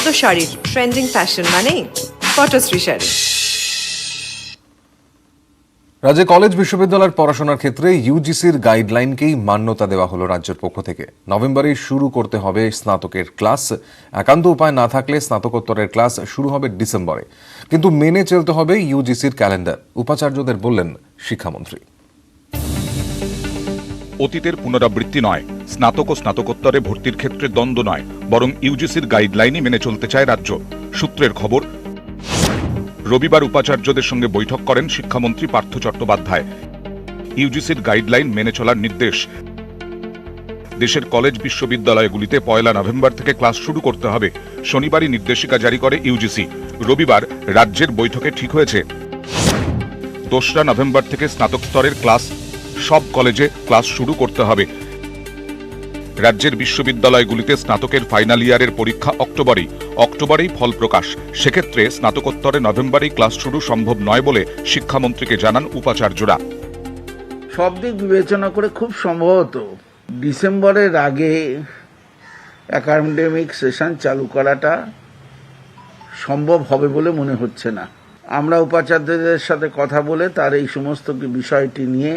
তো শাড়ির trending fashion মানেই পটশ্রী শাড়ি। রাজ্যে কলেজ বিশ্ববিদ্যালয়ের পড়াশোনার ক্ষেত্রে ইউজিসির গাইডলাইনকেই মান্যতা দেওয়া হলো রাজ্যের পক্ষ থেকে। নভেম্বরেই শুরু করতে হবে স্নাতকের ক্লাস। একান্ত উপায় না থাকলে স্নাতকোত্তরের ক্লাস শুরু হবে ডিসেম্বরে, কিন্তু মেনে চলতে হবে ইউজিসির ক্যালেন্ডার, উপাচার্যদের বললেন শিক্ষামন্ত্রী। অতীতের পুনরাবৃত্তি নয়, স্নাতক ও স্নাতকোত্তরে ভর্তির ক্ষেত্রে দ্বন্দ্ব নয়, বরং ইউজিসির গাইডলাইনই মেনে চলতে চায় রাজ্য। সূত্রের খবর, রবিবার উপাচার্যদের সঙ্গে বৈঠক করেন শিক্ষামন্ত্রী পার্থ চট্টোপাধ্যায়। ইউজিসির গাইডলাইন মেনে চলার নির্দেশ। দেশের কলেজ বিশ্ববিদ্যালয়গুলিতে 1 নভেম্বর থেকে ক্লাস শুরু করতে হবে। শনিবারই নির্দেশিকা জারি করে ইউজিসি। রবিবার রাজ্যের বৈঠকে ঠিক হয়েছে 2 নভেম্বর থেকে স্নাতক স্তরের ক্লাস সব কলেজে ক্লাস শুরু করতে হবে। রাজ্যের বিশ্ববিদ্যালয়গুলিতে স্নাতকের ফাইনাল ইয়ারের পরীক্ষা অক্টোবরেই ফল প্রকাশ। সেক্ষেত্রে স্নাতকোত্তরে নভেম্বরেই ক্লাস শুরু সম্ভব নয় বলে শিক্ষামন্ত্রীকে জানান উপাচার্যরা। সব দিক বিবেচনা করে খুব সম্ভবত ডিসেম্বরের আগে একাডেমিক সেশন চালু করাটা সম্ভব হবে বলে মনে হচ্ছে না। আমরা উপাচার্যদের সাথে কথা বলে তার এই সমস্ত বিষয়টি নিয়ে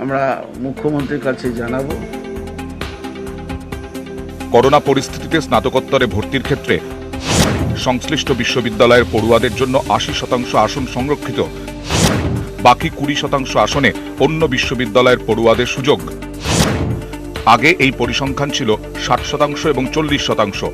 আমরা মুখ্যমন্ত্রীর কাছে জানাবো। করোনা পরিস্থিতিতে স্নাতকোত্তরে ভর্তির ক্ষেত্রে সংশ্লিষ্ট বিশ্ববিদ্যালয়ের পড়ুয়াদের জন্য 80% আসন সংরক্ষিত। বাকি 20% আসনে অন্য বিশ্ববিদ্যালয়ের পড়ুয়াদের সুযোগ। আগে এই পরিসংখ্যান ছিল 60% এবং 40%।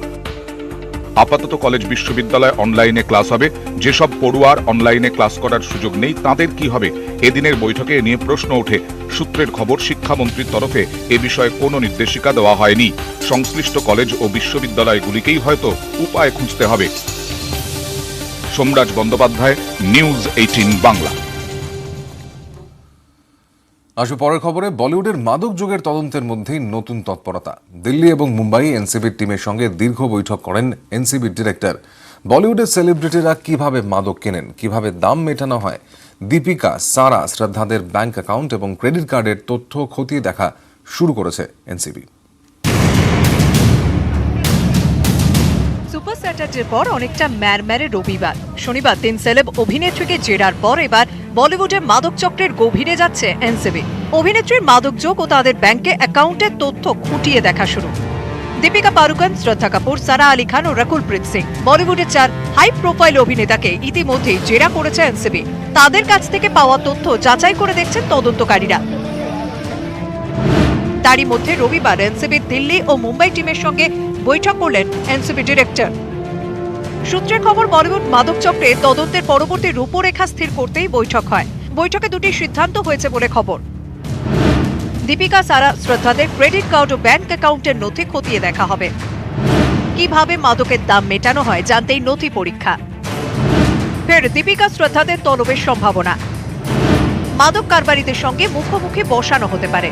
আপাতত কলেজ বিশ্ববিদ্যালয় অনলাইনে ক্লাস হবে। যেসব পড়ুয়ার অনলাইনে ক্লাস করার সুযোগ নেই তাদের কি হবে? এদিনের বৈঠকে এ নিয়ে প্রশ্ন ওঠে। সূত্রের খবর, শিক্ষামন্ত্রীর তরফে এ বিষয়ে কোনো নির্দেশিকা দেওয়া হয়নি। সংশ্লিষ্ট কলেজ ও বিশ্ববিদ্যালয়গুলিকেই হয়তো উপায় খুঁজতে হবে। সোমরাজ বন্দ্যোপাধ্যায়, নিউজ 18 বাংলা। আসবে পরের খবরে। বলিউডের মাদক যোগের তদন্তের মধ্যেই নতুন তৎপরতা। দিল্লি এবং মুম্বাই এনসিবির টিমের সঙ্গে দীর্ঘ বৈঠক করেন এনসিবির ডিরেক্টর। বলিউডের সেলিব্রিটিরা কিভাবে মাদক কেনেন, কিভাবে দাম মেটানো হয়, দীপিকা, সারা, শ্রদ্ধাদের ব্যাংক অ্যাকাউন্ট এবং ক্রেডিট কার্ডের তথ্য খতিয়ে দেখা শুরু করেছে এনসিবি। সুপার স্যাটারডের পর অনেকটা ম্যারম্যারে রবিবার। শনিবার 3 সেলেব অভিনেত্রীকে জেরার পর এবার বলিউডের মাদক চক্রের গভীরে যাচ্ছে এনসিবি। অভিনেত্রীর মাদক যোগ ও তাদের ব্যাংকে অ্যাকাউন্টের তথ্য খুঁটিয়ে দেখা শুরু। দীপিকা পাড়ুকোন, শ্রদ্ধা কাপুর, সারা আলী খান ও রকুলপ্রীত সিং, বলিউডের 4 হাই প্রোফাইল অভিনেতাকে ইতিমধ্যেই জেরা করেছে এনসিবি। তাদের কাছ থেকে পাওয়া তথ্য যাচাই করে দেখছেন তদন্তকারীরা। তারই মধ্যে রবিবার এনসিবির দিল্লি ও মুম্বাই টিমের সঙ্গে বৈঠক করলেন এনসিবি ডিরেক্টর। সূত্রের খবর, বলিউড মাদক চক্রে তদন্তের পরবর্তী রূপরেখা স্থির করতেই বৈঠক হয়। বৈঠকে 2টি সিদ্ধান্ত হয়েছে বলে খবর। দীপিকা, সারা, শ্রদ্ধাদের ক্রেডিট কার্ড ও ব্যাংক অ্যাকাউন্টের নথি খতিয়ে দেখা হবে। কিভাবে মাদকের দাম মেটানো হয় জানতেই নথি পরীক্ষা। ফের দীপিকা, শ্রদ্ধাদের তলবের সম্ভাবনা। মাদক কারবারিদের সঙ্গে মুখোমুখি বসানো হতে পারে।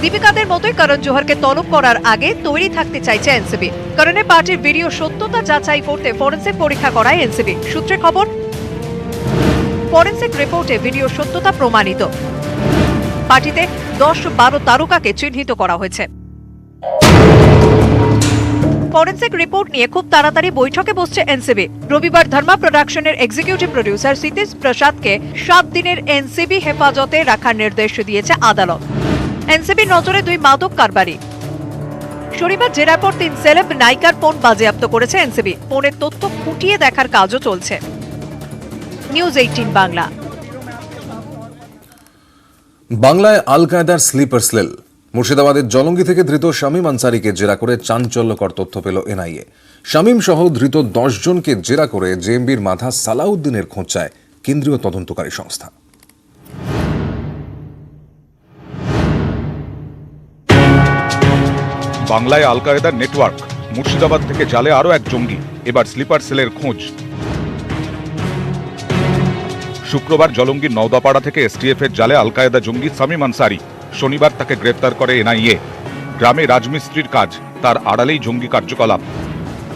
দীপিকাদের মতোই করণ জোহরকে তলব করার আগে তৈরি থাকতে চাইছে এনসিবি। করণের পার্টির ভিডিও সত্যতা যাচাই করতে ফরেনসিক পরীক্ষা করায় এনসিবি। সূত্রে খবর, ফরেনসিক রিপোর্টে ভিডিও সত্যতা প্রমাণিত। পার্টিতে 10-12 তারকাকে চিহ্নিত করা হয়েছে। ফরেনসিক রিপোর্ট নিয়ে খুব তাড়াতাড়ি বৈঠকে বসছে এনসিবি। রবিবার ধর্মা প্রোডাকশনের এক্সিকিউটিভ প্রডিউসার সিতেশ প্রসাদকে 7 দিনের এনসিবি হেফাজতে রাখার নির্দেশ দিয়েছে আদালত। এনসিবির নজরে 2 মাদক কারবারি। শনিবার জেরার পর 3 সেলেব নায়িকার ফোন বাজেয়াপ্ত করেছে এনসিবি। ফোনের তথ্য খুঁটিয়ে দেখার কাজও চলছে। নিউজ 18 বাংলা। বাংলায় আল কায়দার স্লিপার সেল। মুর্শিদাবাদের জলঙ্গি থেকে ধৃত শামীম আনসারিকে জেরা করে চাঞ্চল্যকর তথ্য পেল এনআইএ। শামীম সহ ধৃত 10 জনকে জেরা করে জেএমবির মাথা সালাউদ্দিনের খোঁজ চায় কেন্দ্রীয় তদন্তকারী সংস্থা। বাংলায় আল কায়দার নেটওয়ার্ক। মুর্শিদাবাদ থেকে জালে আরও এক জঙ্গি। এবার স্লিপার সেলের খোঁজ। শুক্রবার জলঙ্গির নওদাপাড়া থেকে এসটিএফ এর জালে আল কায়দা জঙ্গি শামীম আনসারি। শনিবার তাকে গ্রেপ্তার করে এনআইএ। গ্রামে রাজমিস্ত্রির কাজ, তার আড়ালেই জঙ্গি কার্যকলাপ।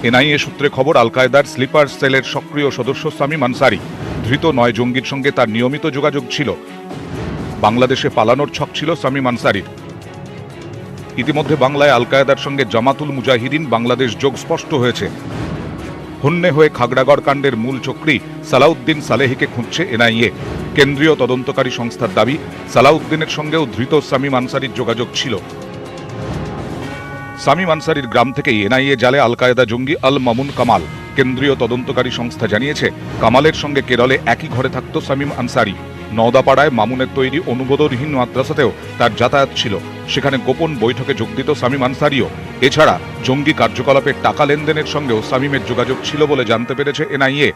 এনআইএ সূত্রে খবর, আল কায়দার স্লিপার সেলের সক্রিয় সদস্য শামীম আনসারি। ধৃত 9 জঙ্গির সঙ্গে তার নিয়মিত যোগাযোগ ছিল। বাংলাদেশে পালানোর ছক ছিল শামীম আনসারির। ইতিমধ্যে বাংলায় আল কায়েদার সঙ্গে জামাতুল মুজাহিদিন বাংলাদেশ যোগ স্পষ্ট হয়েছে। হন্যে হয়ে খাগড়াগড় কাণ্ডের মূল চক্রী সালাউদ্দিন সালেহিকে খুঁজছে এনআইএ। কেন্দ্রীয় তদন্তকারী সংস্থার দাবি, সালাউদ্দিনের সঙ্গেও ধৃত শামীম আনসারির যোগাযোগ ছিল। শামীম আনসারির গ্রাম থেকেই এনআইএ জালে আল কায়েদা জঙ্গি আল মামুন কামাল। কেন্দ্রীয় তদন্তকারী সংস্থা জানিয়েছে, কামালের সঙ্গে কেরলে একই ঘরে থাকত শামীম আনসারি। নওদাপাড়ায় মামুনের তৈরি অনুমোদনহীন মাদ্রাসাতেও তার যাতায়াত ছিল। সেখানে গোপন বৈঠকে যোগ দিত শামীম আনসারিও। এছাড়া জঙ্গি কার্যকলাপের টাকা লেনদেনের সঙ্গেও শামীমের যোগাযোগ ছিল বলে জানতে পেরেছে এনআইএ।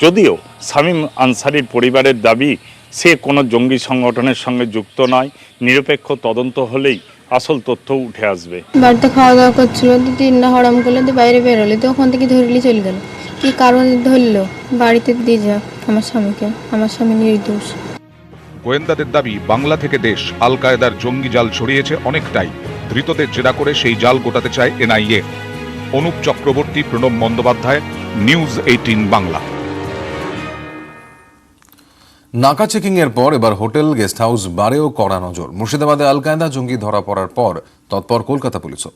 যদিও শামীম আনসারির পরিবারের দাবি, সে কোনো জঙ্গি সংগঠনের সঙ্গে যুক্ত নয়, নিরপেক্ষ তদন্ত হলেই আসল তথ্য উঠে আসবে। বাড়িতে খাওয়া দাওয়া করছিল, তিনটা হরাম করলে বাইরে বেরোলে তো ওখান থেকে ধরলি চলে গেল। কি কারণে ধরলো? বাড়িতে দিয়ে যা আমার স্বামীকে, আমার স্বামী নির্দোষ। গোয়েন্দাদের দাবি, বাংলা থেকে দেশ আল কায়েদার জঙ্গি জাল ছড়িয়েছে অনেকটাই। ধৃতদের জেরা করে সেই জাল গোটাতে চায় এনআইএ। অনুপ চক্রবর্তী, প্রণব বন্দ্যোপাধ্যায়, নিউজ 18 বাংলা। নাকা চেকিং এর পর এবার হোটেল, গেস্ট হাউস, বারেও কড়া নজর। মুর্শিদাবাদে আল কায়েদা জঙ্গি ধরা পড়ার পর তৎপর কলকাতা পুলিশও।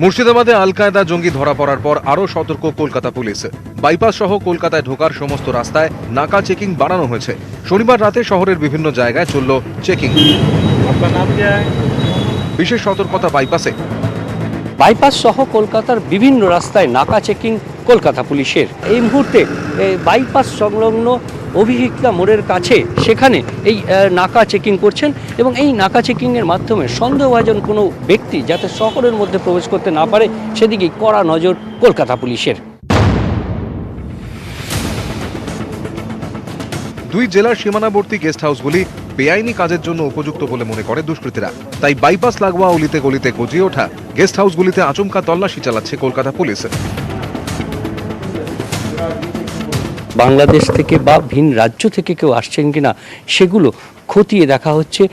মুর্শিদাবাদে আল কায়েদা জঙ্গি ধরা পড়ার পর আরও সতর্ক কলকাতা পুলিশ। বাইপাস সহ কলকাতায় ঢোকার সমস্ত রাস্তায় নাকা চেকিং বাড়ানো হয়েছে। শনিবার রাতে শহরের বিভিন্ন জায়গায় চলল চেকিং। বিশেষ সতর্কতা বাইপাসে। বাইপাস সহ কলকাতার বিভিন্ন রাস্তায় নাকা চেকিং কলকাতা পুলিশের। এই মুহূর্তে বাইপাস সংলগ্ন অভিহিকা মোড়ের কাছে সেখানে এই নাকা চেকিং করছেন এবং এই নাকা চেকিংয়ের মাধ্যমে সন্দেহভাজন কোনো ব্যক্তি যাতে শহরের মধ্যে প্রবেশ করতে না পারে সেদিকে কড়া নজর কলকাতা পুলিশের। দুই জেলার সীমানাবর্তী গেস্ট হাউসগুলি বেআইনি কাজের জন্য উপযুক্ত বলে মনে করে দুষ্কৃতীরা। তাই বাইপাস লাগোয়া অলিতে গলিতে গজিয়ে ওঠা গেস্ট হাউসগুলিতে আচমকা তল্লাশি চালাচ্ছে কলকাতা পুলিশ। বাংলাদেশ থেকে বা ভিন রাজ্য থেকে কেউ আসছেন কিনা সেগুলো খতিয়ে দেখা হচ্ছে।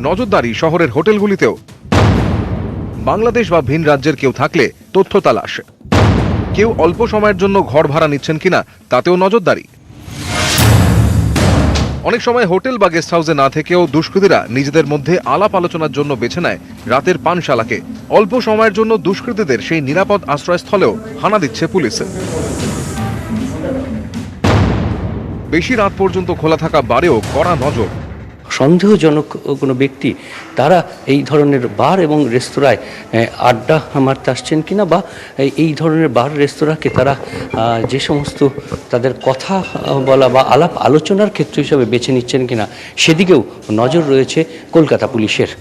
নজরদারি শহরের হোটেলগুলিতেও। বাংলাদেশ বা ভিন রাজ্যের কেউ থাকলে তথ্য তালাশ। কেউ অল্প সময়ের জন্য ঘর ভাড়া নিচ্ছেন কিনা তাতেও নজরদারি। অনেক সময় হোটেল বা গেস্ট হাউসে না থেকেও দুষ্কৃতীরা নিজেদের মধ্যে আলাপ আলোচনার জন্য বেছে নেয় রাতের পানশালাকে। অল্প সময়ের জন্য দুষ্কৃতীদের সেই নিরাপদ আশ্রয়স্থলেও হানা দিচ্ছে পুলিশ। বেশি রাত পর্যন্ত খোলা থাকা বারেও কড়া নজর। সন্দেহজনক কোনো ব্যক্তি তারা এই ধরনের বার এবং রেস্তোরাঁয় আড্ডা মারতে আসছেন কিনা বা এই ধরনের বার রেস্তোরাঁকে তারা যে সমস্ত তাদের কথা বলা বা আলাপ আলোচনার ক্ষেত্র হিসাবে বেছে নিচ্ছেন কিনা সেদিকেও নজর রয়েছে কলকাতা পুলিশের।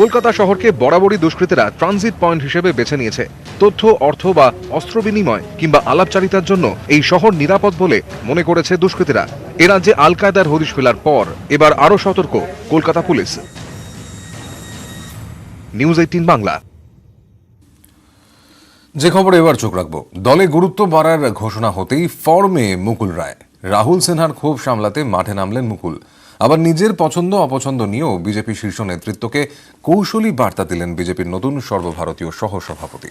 কলকাতা শহরকে বরাবরই দুষ্কৃতীরা ট্রানজিট পয়েন্ট হিসেবে বেছে নিয়েছে। তথ্য, অর্থ বা অস্ত্র বিনিময় কিংবা আলাপচারিতার জন্য এই শহর নিরাপদ বলে মনে করেছে দুষ্কৃতীরা। এ রাজ্যে আল কায়েদার হদিশ ফেলার পর এবার আরও সতর্ক কলকাতা পুলিশ। নিউজ 18 বাংলা। যে খবরে এবার চোখ রাখবো, দলে গুরুত্ব বাড়ার ঘোষণা হতেই ফর্মে মুকুল রায়। রাহুল সিনহার ক্ষোভ সামলাতে মাঠে নামলেন মুকুল। আবার নিজের পছন্দ অপছন্দ নিয়েও বিজেপি শীর্ষ নেতৃত্বকে কৌশলী বার্তা দিলেন বিজেপির নতুন সর্বভারতীয় সহসভাপতি।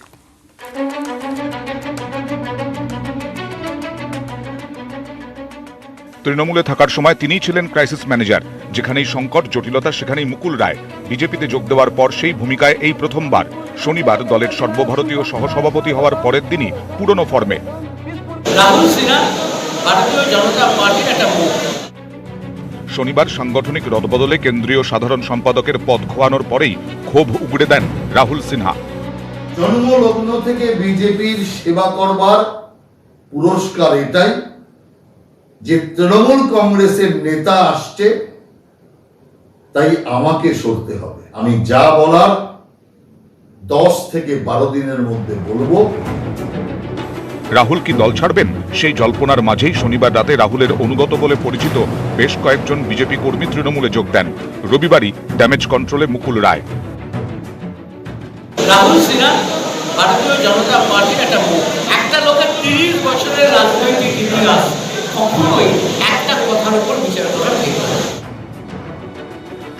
তৃণমূলে থাকার সময় তিনিই ছিলেন ক্রাইসিস ম্যানেজার। যেখানেই সংকট জটিলতা সেখানেই মুকুল রায়। বিজেপিতে যোগ দেওয়ার পর সেই ভূমিকায় এই প্রথমবার। শনিবার দলের সর্বভারতীয় সহসভাপতি হওয়ার পরের দিনই পুরনো ফর্মে। রাহুল সিনহা ভারতীয় জনতা পার্টির একটা মুখ। শনিবার সাংগঠনিক রদবদলে কেন্দ্রীয় সাধারণ সম্পাদকের পদ খোয়ানোর পরেই ক্ষোভ উগড়ে দেন রাহুল সিনহা। জন্মলগ্ন থেকে বিজেপির সেবা করবার পুরস্কার এটাই যে তৃণমূল কংগ্রেসের নেতা আসছে, তাই আমাকে সরতে হবে। আমি যা বলার 10 থেকে 12 দিনের মধ্যে বলবো। রাহুল কি দল ছাড়বেন? সেই জল্পনার মাঝেই শনিবার রাতে রাহুলের অনুগত বলে পরিচিত বেশ কয়েকজন বিজেপি কর্মী তৃণমূলে যোগ দেন। রবিবারই ড্যামেজ কন্ট্রোলে মুকুল রায়। রাহুল সিনহা ভারতীয় জনতা পার্টির একটা মুখ। একটা লোকের 30 বছরের রাজনৈতিক ইতিহাস কখনোই একটা কথার উপর বিচার করা ঠিক নয়।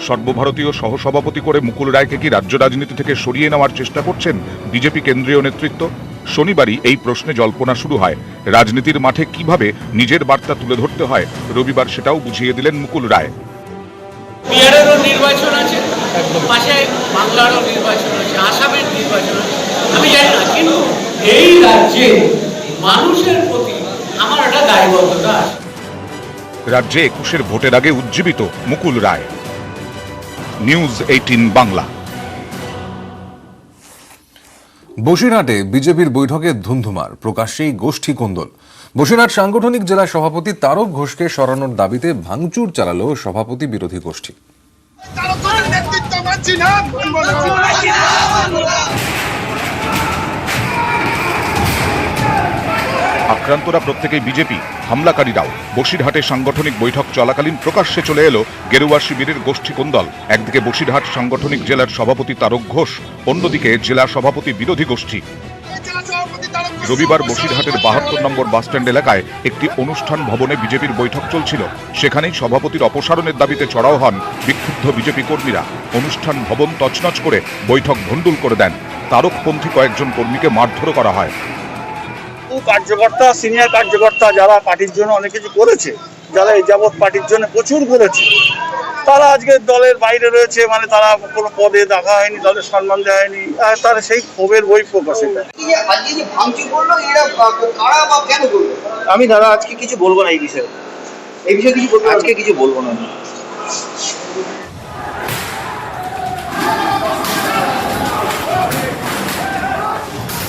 সর্বভারতীয় সহসভাপতি করে মুকুল রায়কে কি রাজ্য রাজনীতি থেকে সরিয়ে নেওয়ার চেষ্টা করছেন বিজেপি কেন্দ্রীয় নেতৃত্ব? শনিবারই এই প্রশ্নে জল্পনা শুরু হয়। রাজনীতির মাঠে কিভাবে নিজের বার্তা তুলে ধরতে হয় রবিবার সেটাও বুঝিয়ে দিলেন মুকুল রায়। বিহারেরও নির্বাচন আছে, পাশে বাংলারও নির্বাচন আছে, আসামের নির্বাচন আছে, আমি জানি না, কিন্তু এই রাজ্যে মানুষের প্রতি আমার একটা দায়বদ্ধতা আছে। রাজ্যে 21-এর ভোটের আগে উজ্জীবিত মুকুল রায়। নিউজ 18 বাংলা। বসিরহাটে বিজেপির বৈঠকে ধুন্ধুমার, প্রকাশ্যেই গোষ্ঠী কোন্দল। বসিরহাট সাংগঠনিক জেলা সভাপতি তারক ঘোষকে সরানোর দাবিতে ভাঙচুর চালালো সভাপতি বিরোধী গোষ্ঠী। আক্রান্তরা প্রত্যেকেই বিজেপি, হামলাকারীরাও। বসিরহাটে সাংগঠনিক বৈঠক চলাকালীন প্রকাশ্যে চলে এলো গেরুয়া শিবিরের গোষ্ঠী কোন্দল। একদিকে বসিরহাট সাংগঠনিক জেলার সভাপতি তারক ঘোষ, অন্যদিকে জেলা সভাপতি বিরোধী গোষ্ঠী। রবিবার বসিরহাটের 72 নম্বর বাসস্ট্যান্ড এলাকায় একটি অনুষ্ঠান ভবনে বিজেপির বৈঠক চলছিল। সেখানেই সভাপতির অপসারণের দাবিতে চড়াও হন বিক্ষুব্ধ বিজেপি কর্মীরা। অনুষ্ঠান ভবন তছনছ করে বৈঠক ভণ্ডুল করে দেন। তারকপন্থী কয়েকজন কর্মীকে মারধরও করা হয়। কার্যকর্তা, সিনিয়র কার্যকর্তা যারা পার্টির জন্য অনেক কিছু করেছে, যারা এই যাবৎ পার্টির জন্য প্রচুর করেছে, তারা আজকে দলের বাইরে রয়েছে, মানে তারা কোনো পদে দেখা হয়নি, তাদের সম্মান দেওয়া হয়নি, তারা সেই ক্ষোভের বই প্রকাশ। আমি দাদা আজকে কিছু বলবো না এই বিষয়ে কিছু বলবো, আজকে কিছু বলবো না।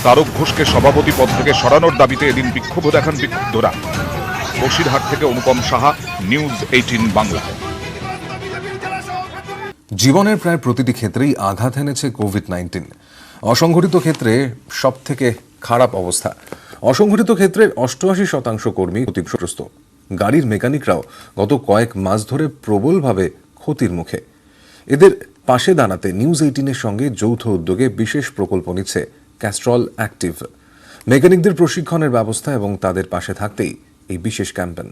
তারক ঘোষকে সভাপতি পদ থেকে সরানোর দাবিতে এদিন বিক্ষোভ দেখান বিক্ষুব্ধরা। বসিরহাট থেকে অনুপম সাহা, নিউজ 18 বাংলা। জীবনের প্রায় প্রতিটি ক্ষেত্রেই আঘাত এনেছে কোভিড-19। অসংগঠিত ক্ষেত্রে সব থেকে খারাপ অবস্থা। অসংগঠিত ক্ষেত্রের 88% কর্মী ক্ষতিগ্রস্ত। গাড়ির মেকানিকরাও গত কয়েক মাস ধরে প্রবলভাবে ক্ষতির মুখে। এদের পাশে দাঁড়াতে নিউজ 18-এর সঙ্গে যৌথ উদ্যোগে বিশেষ প্রকল্প নিচ্ছে ক্যাস্ট্রল অ্যাক্টিভ। মেকানিকদের প্রশিক্ষণের ব্যবস্থা এবং তাদের পাশে থাকতেই এই বিশেষ campaign.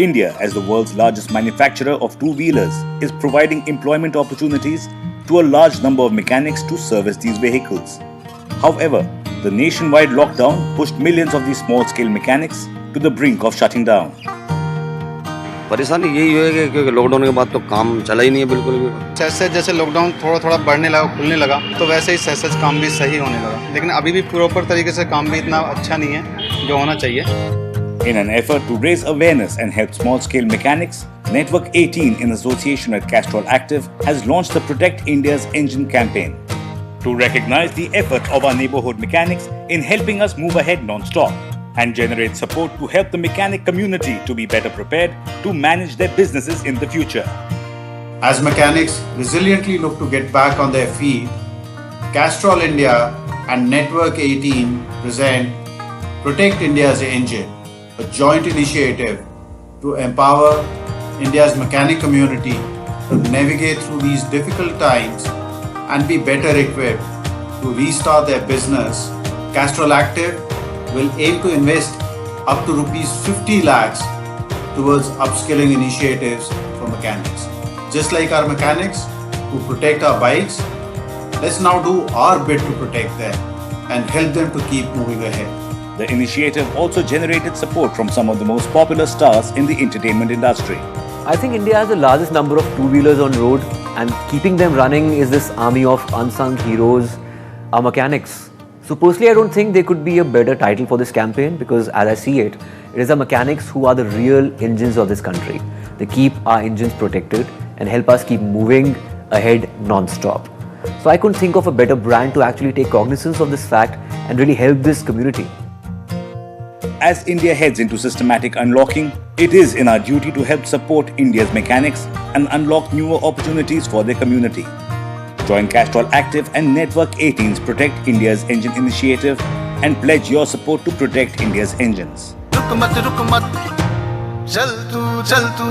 India, as the world's largest manufacturer of two-wheelers, is providing employment opportunities to a large number of mechanics to service these vehicles. However, the nationwide lockdown pushed millions of these small-scale mechanics to the brink of shutting down. परेशानी यही है कि lockdown के बाद तो काम चला ही नहीं है बिल्कुल भी। जैसे जैसे लॉकडाउन थोड़ा थोड़ा बढ़ने लगा, खुलने लगा, तो वैसे ही सहज काम भी सही होने लगा, लेकिन अभी भी प्रॉपर तरीके से काम भी इतना अच्छा नहीं है जो होना चाहिए। In an effort to raise awareness and help small-scale mechanics, Network 18 in association with Castrol Active has launched the Protect India's Engine campaign to recognize the effort of our neighborhood mechanics in helping us move ahead non-stop and generate support to help the mechanic community to be better prepared to manage their businesses in the future. As mechanics resiliently look to get back on their feet, Castrol India and Network 18 present Protect India's Engine, a joint initiative to empower India's mechanic community to navigate through these difficult times and be better equipped to restart their business. Castrol Active will aim to invest up to rupees 50 lakhs towards upskilling initiatives for mechanics. Just like our mechanics who protect our bikes, let's now do our bit to protect them and help them to keep moving ahead. The initiative also generated support from some of the most popular stars in the entertainment industry. I think India has the largest number of two-wheelers on road, and keeping them running is this army of unsung heroes, our mechanics. So personally, I don't think there could be a better title for this campaign, because as I see it, it is the mechanics who are the real engines of this country. They keep our engines protected and help us keep moving ahead non-stop. So I couldn't think of a better brand to actually take cognizance of this fact and really help this community. As India heads into systematic unlocking, it is in our duty to help support India's mechanics and unlock newer opportunities for their community. Join Castrol Active and Network 18's Protect India's Engine initiative and pledge your support to protect India's engines. रुक मत चल तू